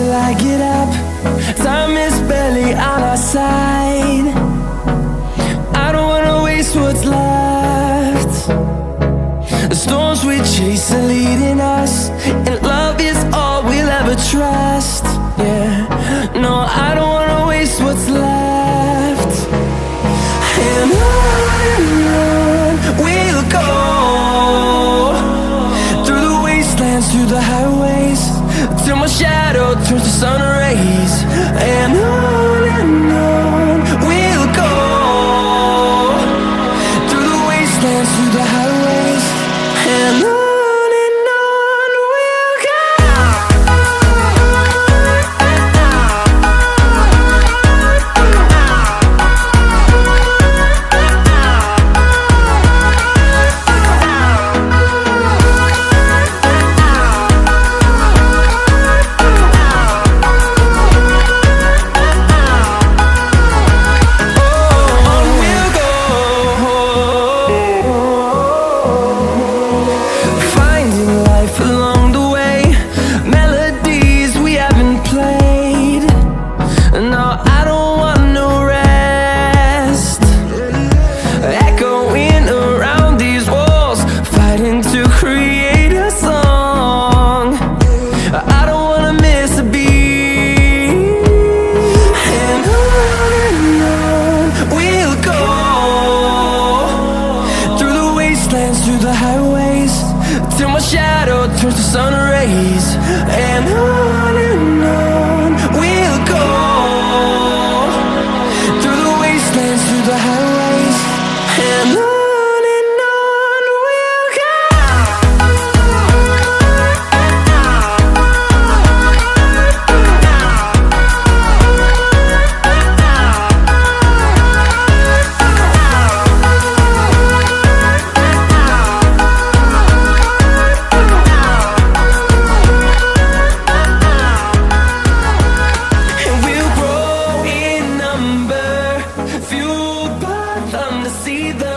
till I get up. Time is barely on our side. I don't wanna waste what's left. The storms we chase are leading us, and love is all we'll ever trust. Yeah, no, I don't wanna waste what's left. And on we'll go, through the wastelands, through the highways, till my shadow turns to sun rays. And on we'll go, through the wastelands, through the highways, and on we'll go. Through the highways, till my shadow turns to sun rays. And on we'll go, through the wastelands, through the highways, and on we'll go. See the